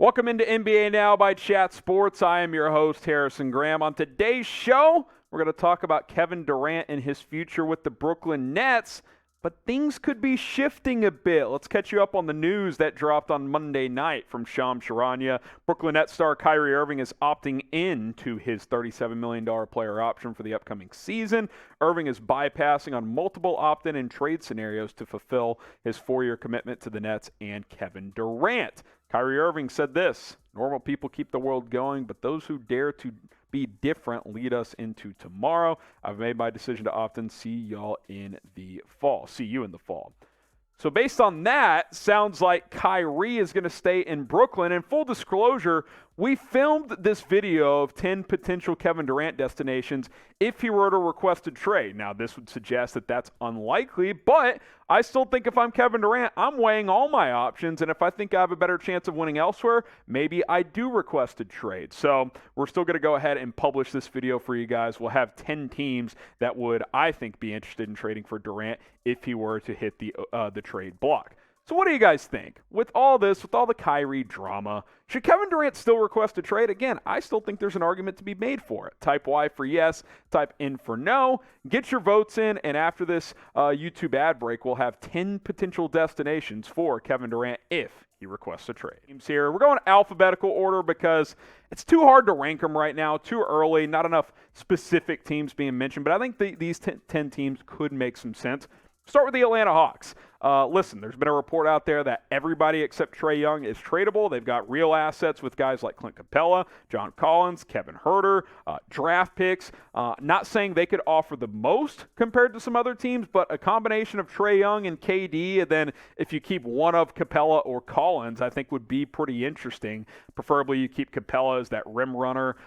Welcome into NBA Now by Chat Sports. I am your host, Harrison Graham. On today's show, we're going to talk about Kevin Durant and his future with the Brooklyn Nets, but things could be shifting a bit. Let's catch you up on the news that dropped on Monday night from Shams Charania. Brooklyn Nets star Kyrie Irving is opting in to his $37 million player option for the upcoming season. Irving is bypassing on multiple opt-in and trade scenarios to fulfill his 4-year commitment to the Nets and Kevin Durant. Kyrie Irving said this: "Normal people keep the world going, but those who dare to be different lead us into tomorrow. I've made my decision to opt in. See you in the fall." So based on that, sounds like Kyrie is going to stay in Brooklyn. And full disclosure, we filmed this video of 10 potential Kevin Durant destinations if he were to request a trade. Now, this would suggest that that's unlikely, but I still think if I'm Kevin Durant, I'm weighing all my options, and if I think I have a better chance of winning elsewhere, maybe I do request a trade. So we're still going to go ahead and publish this video for you guys. We'll have 10 teams that would, I think, be interested in trading for Durant if he were to hit the trade block. So what do you guys think? With all this, with all the Kyrie drama, should Kevin Durant still request a trade? Again, I still think there's an argument to be made for it. Type Y for yes, type N for no. Get your votes in, and after this YouTube ad break, we'll have 10 potential destinations for Kevin Durant if he requests a trade. Teams here. We're going alphabetical order because it's too hard to rank them right now, too early, not enough specific teams being mentioned, but I think these 10 teams could make some sense. Start with the Atlanta Hawks. Listen, there's been a report out there that everybody except Trae Young is tradable. They've got real assets with guys like Clint Capella, John Collins, Kevin Huerter, draft picks. Not saying they could offer the most compared to some other teams, but a combination of Trae Young and KD, and then if you keep one of Capella or Collins, I think would be pretty interesting. Preferably you keep Capella as that rim runner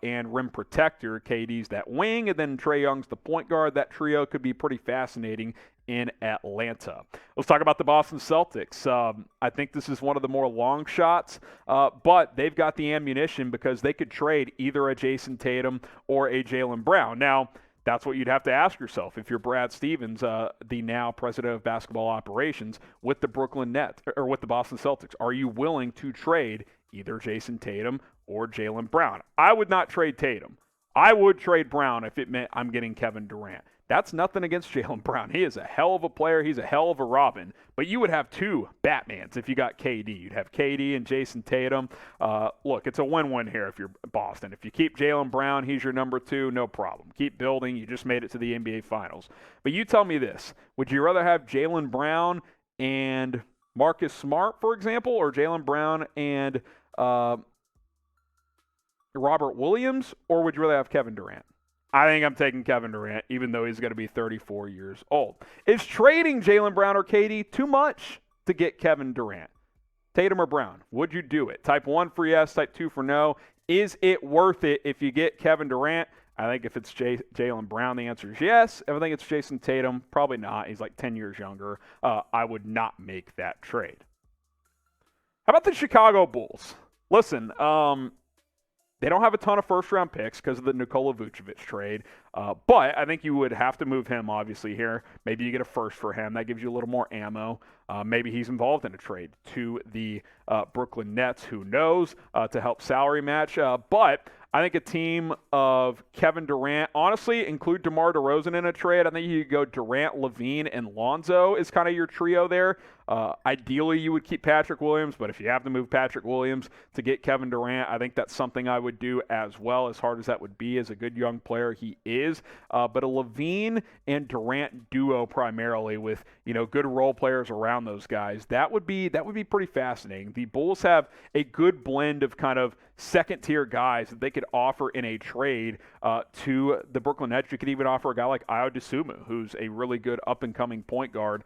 and rim protector. KD's that wing, and then Trae Young's the point guard. That trio could be pretty fascinating in Atlanta. Let's talk about the Boston Celtics. I think this is one of the more long shots, but they've got the ammunition because they could trade either a Jayson Tatum or a Jaylen Brown. Now, that's what you'd have to ask yourself if you're Brad Stevens, the now president of basketball operations with the Brooklyn Nets or with the Boston Celtics. Are you willing to trade either Jayson Tatum or Jaylen Brown? I would not trade Tatum. I would trade Brown if it meant I'm getting Kevin Durant. That's nothing against Jaylen Brown. He is a hell of a player. He's a hell of a Robin. But you would have two Batmans if you got KD. You'd have KD and Jayson Tatum. Look, it's a win-win here if you're Boston. If you keep Jaylen Brown, he's your number 2, no problem. Keep building. You just made it to the NBA Finals. But you tell me this. Would you rather have Jaylen Brown and Marcus Smart, for example, or Jaylen Brown and Robert Williams, or would you rather have Kevin Durant? I think I'm taking Kevin Durant, even though he's going to be 34 years old. Is trading Jaylen Brown or KD too much to get Kevin Durant? Tatum or Brown? Would you do it? Type 1 for yes, type 2 for no. Is it worth it if you get Kevin Durant? I think if it's Jaylen Brown, the answer is yes. If I think it's Jayson Tatum, probably not. He's like 10 years younger. I would not make that trade. How about the Chicago Bulls? Listen, they don't have a ton of first-round picks because of the Nikola Vucevic trade, but I think you would have to move him, obviously, here. Maybe you get a first for him. That gives you a little more ammo. Maybe he's involved in a trade to the Brooklyn Nets. Who knows? To help salary match. But I think a team of Kevin Durant, honestly, include DeMar DeRozan in a trade. I think you could go Durant, LaVine, and Lonzo is kind of your trio there. Ideally, you would keep Patrick Williams, but if you have to move Patrick Williams to get Kevin Durant, I think that's something I would do as well, as hard as that would be. As a good young player he is. But a LaVine and Durant duo primarily with, good role players around those guys, that would be pretty fascinating. The Bulls have a good blend of kind of second-tier guys that they could offer in a trade to the Brooklyn Nets. You could even offer a guy like Ayo Dosunmu, who's a really good up-and-coming point guard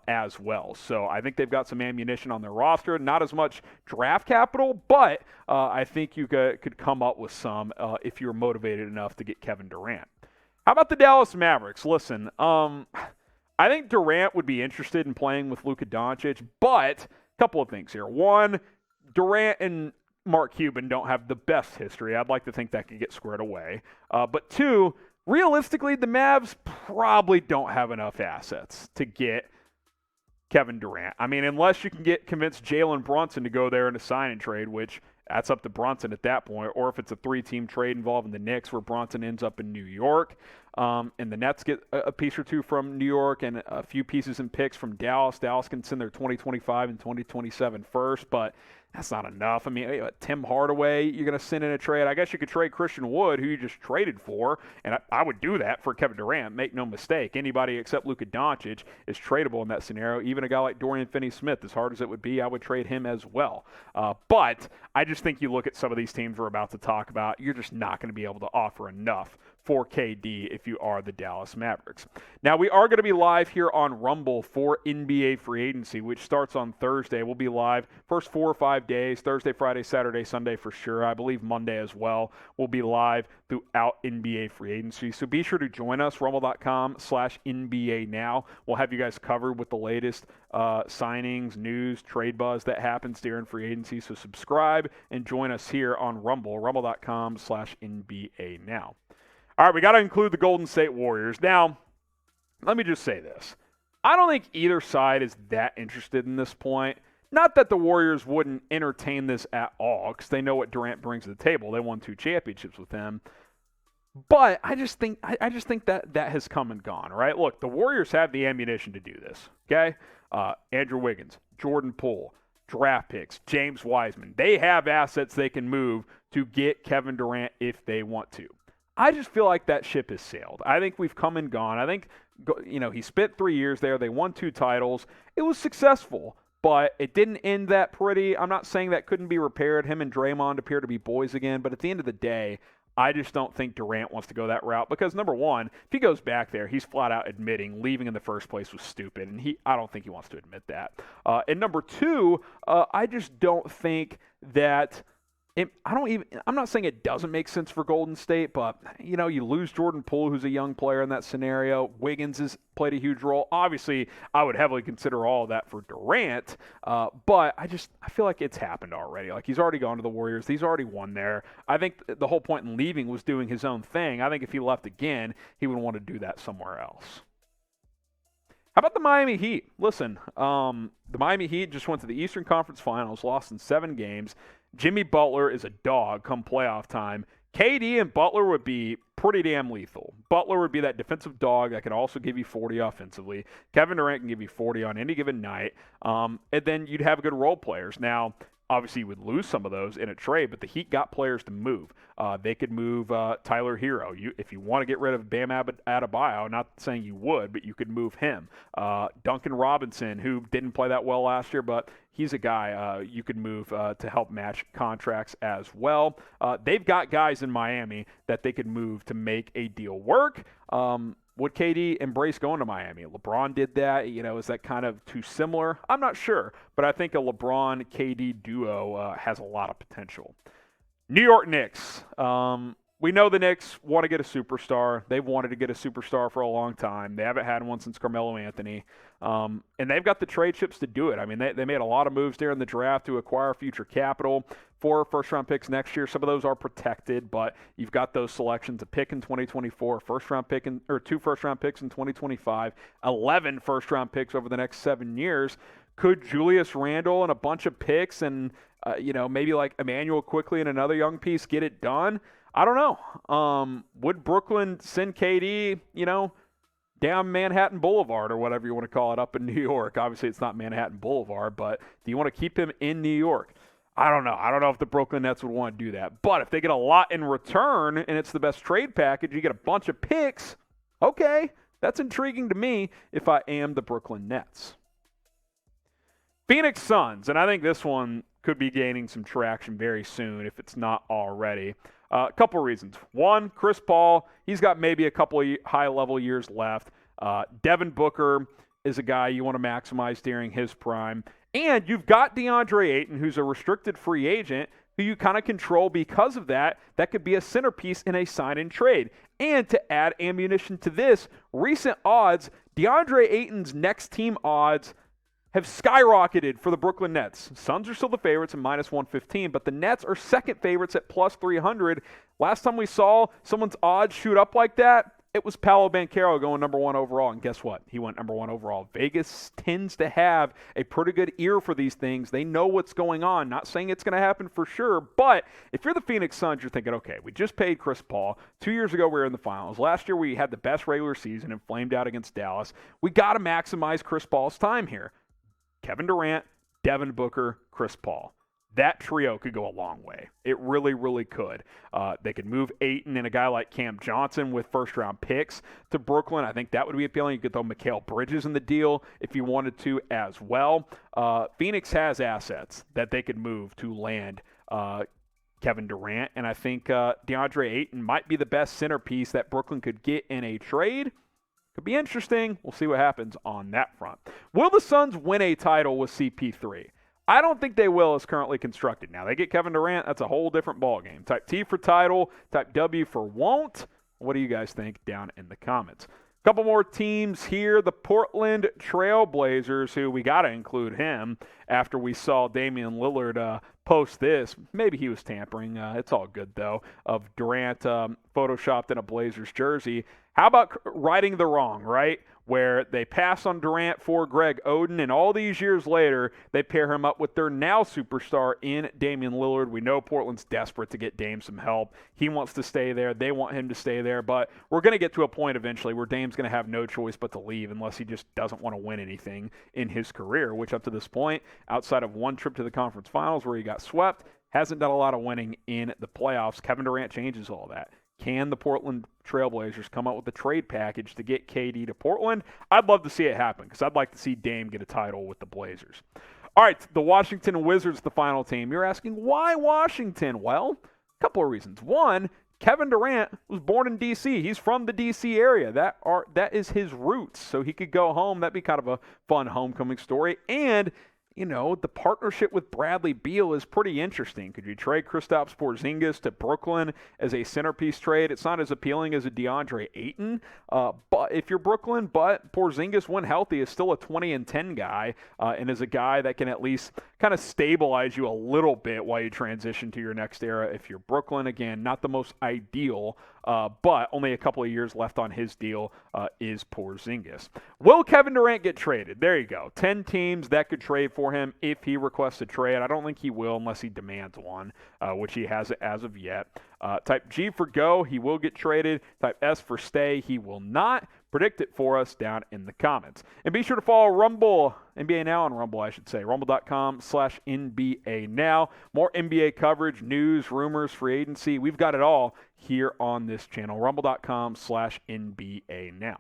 as well. So I think they've got some ammunition on their roster. Not as much draft capital, but I think you could come up with some if you're motivated enough to get Kevin Durant. How about the Dallas Mavericks? Listen, I think Durant would be interested in playing with Luka Doncic, but a couple of things here. One, Durant and Mark Cuban don't have the best history. I'd like to think that could get squared away. But two, realistically, the Mavs probably don't have enough assets to get Kevin Durant. I mean, unless you can convince Jaylen Brunson to go there in a sign and trade, which that's up to Brunson at that point, or if it's a 3-team trade involving the Knicks where Brunson ends up in New York, and the Nets get a piece or two from New York and a few pieces and picks from Dallas. Dallas can send their 2025 and 2027 first, but that's not enough. I mean, Tim Hardaway, you're going to send in a trade. I guess you could trade Christian Wood, who you just traded for, and I would do that for Kevin Durant. Make no mistake. Anybody except Luka Doncic is tradable in that scenario. Even a guy like Dorian Finney-Smith, as hard as it would be, I would trade him as well. But I just think you look at some of these teams we're about to talk about, you're just not going to be able to offer enough for KD if you are the Dallas Mavericks. Now, we are going to be live here on Rumble for NBA free agency, which starts on Thursday. We'll be live first 4 or 5 days, Thursday, Friday, Saturday, Sunday for sure. I believe Monday as well. We'll be live throughout NBA free agency. So be sure to join us, rumble.com/NBA now. We'll have you guys covered with the latest signings, news, trade buzz that happens during free agency. So subscribe and join us here on Rumble, rumble.com/NBA now. All right, we got to include the Golden State Warriors. Now, let me just say this. I don't think either side is that interested in this point. Not that the Warriors wouldn't entertain this at all, because they know what Durant brings to the table. They won 2 championships with him. But I just think that has come and gone, right? Look, the Warriors have the ammunition to do this, okay? Andrew Wiggins, Jordan Poole, draft picks, James Wiseman. They have assets they can move to get Kevin Durant if they want to. I just feel like that ship has sailed. I think we've come and gone. I think, he spent 3 years there. They won 2 titles. It was successful, but it didn't end that pretty. I'm not saying that couldn't be repaired. Him and Draymond appear to be boys again, but at the end of the day, I just don't think Durant wants to go that route because, number one, if he goes back there, he's flat out admitting leaving in the first place was stupid, and I don't think he wants to admit that. And number two, I just don't think that I'm not saying it doesn't make sense for Golden State, but, you lose Jordan Poole, who's a young player in that scenario. Wiggins has played a huge role. Obviously, I would heavily consider all of that for Durant, but I feel like it's happened already. Like, he's already gone to the Warriors. He's already won there. I think the whole point in leaving was doing his own thing. I think if he left again, he would want to do that somewhere else. How about the Miami Heat? Listen, the Miami Heat just went to the Eastern Conference Finals, lost in 7 games. Jimmy Butler is a dog come playoff time. KD and Butler would be pretty damn lethal. Butler would be that defensive dog that can also give you 40 offensively. Kevin Durant can give you 40 on any given night. And then you'd have good role players. Now, obviously, you would lose some of those in a trade, but the Heat got players to move. They could move Tyler Hero. If you want to get rid of Bam Adebayo, not saying you would, but you could move him. Duncan Robinson, who didn't play that well last year, but he's a guy you could move to help match contracts as well. They've got guys in Miami that they could move to make a deal work. Would KD embrace going to Miami? LeBron did that. Is that kind of too similar? I'm not sure, but I think a LeBron-KD duo has a lot of potential. New York Knicks. We know the Knicks want to get a superstar. They've wanted to get a superstar for a long time. They haven't had one since Carmelo Anthony. And they've got the trade chips to do it. I mean, they made a lot of moves during the draft to acquire future capital. 4 first-round picks next year. Some of those are protected, but you've got those selections: a pick in 2024, 2 first-round picks in 2025, 11 first-round picks over the next 7 years. Could Julius Randle and a bunch of picks and maybe like Emmanuel Quickley and another young piece get it done? I don't know. Would Brooklyn send KD, down Manhattan Boulevard or whatever you want to call it up in New York? Obviously, it's not Manhattan Boulevard, but do you want to keep him in New York? I don't know. I don't know if the Brooklyn Nets would want to do that. But if they get a lot in return and it's the best trade package, you get a bunch of picks, okay, that's intriguing to me if I am the Brooklyn Nets. Phoenix Suns, and I think this one could be gaining some traction very soon if it's not already. A couple reasons. One, Chris Paul, he's got maybe a couple of high-level years left. Devin Booker is a guy you want to maximize during his prime. And you've got DeAndre Ayton, who's a restricted free agent, who you kind of control because of that. That could be a centerpiece in a sign-and trade. And to add ammunition to this, recent odds, DeAndre Ayton's next team odds have skyrocketed for the Brooklyn Nets. Suns are still the favorites at -115, but the Nets are second favorites at +300. Last time we saw someone's odds shoot up like that, It was Paolo Banchero going number 1 overall, and guess what? He went number 1 overall. Vegas tends to have a pretty good ear for these things. They know what's going on. Not saying it's going to happen for sure, but if you're the Phoenix Suns, you're thinking, okay, we just paid Chris Paul. 2 years ago, we were in the finals. Last year, we had the best regular season and flamed out against Dallas. We got to maximize Chris Paul's time here. Kevin Durant, Devin Booker, Chris Paul. That trio could go a long way. It really, really could. They could move Ayton and a guy like Cam Johnson with first-round picks to Brooklyn. I think that would be appealing. You could throw Mikal Bridges in the deal if you wanted to as well. Phoenix has assets that they could move to land Kevin Durant, and I think DeAndre Ayton might be the best centerpiece that Brooklyn could get in a trade. Could be interesting. We'll see what happens on that front. Will the Suns win a title with CP3? I don't think they will as currently constructed. Now, they get Kevin Durant, that's a whole different ballgame. Type T for title, type W for won't. What do you guys think down in the comments? A couple more teams here. The Portland Trail Blazers, who we got to include him after we saw Damian Lillard post this. Maybe he was tampering. It's all good, though, of Durant photoshopped in a Blazers jersey. How about righting the wrong, right? Where they pass on Durant for Greg Oden, and all these years later, they pair him up with their now superstar in Damian Lillard. We know Portland's desperate to get Dame some help. He wants to stay there. They want him to stay there, but we're going to get to a point eventually where Dame's going to have no choice but to leave unless he just doesn't want to win anything in his career, which up to this point, outside of one trip to the conference finals where he got swept, hasn't done a lot of winning in the playoffs. Kevin Durant changes all that. Can the Portland Trailblazers come up with a trade package to get KD to Portland? I'd love to see it happen because I'd like to see Dame get a title with the Blazers. All right, the Washington Wizards, the final team. You're asking, why Washington? Well, a couple of reasons. One, Kevin Durant was born in D.C. He's from the D.C. area. That is his roots, so he could go home. That'd be kind of a fun homecoming story. And you know, the partnership with Bradley Beal is pretty interesting. Could you trade Kristaps Porzingis to Brooklyn as a centerpiece trade? It's not as appealing as a DeAndre Ayton, but if you're Brooklyn, but Porzingis, when healthy, is still a 20-10 guy and is a guy that can at least kind of stabilize you a little bit while you transition to your next era. If you're Brooklyn, again, not the most ideal, but only a couple of years left on his deal is Porzingis. Will Kevin Durant get traded? There you go. 10 teams that could trade for him if he requests a trade. I don't think he will unless he demands one, which he hasn't as of yet. Type G for go, he will get traded. Type S for stay, he will not. Predict it for us down in the comments. And be sure to follow Rumble, NBA Now on Rumble, I should say. Rumble.com/NBA Now. More NBA coverage, news, rumors, free agency. We've got it all here on this channel. Rumble.com/NBA Now.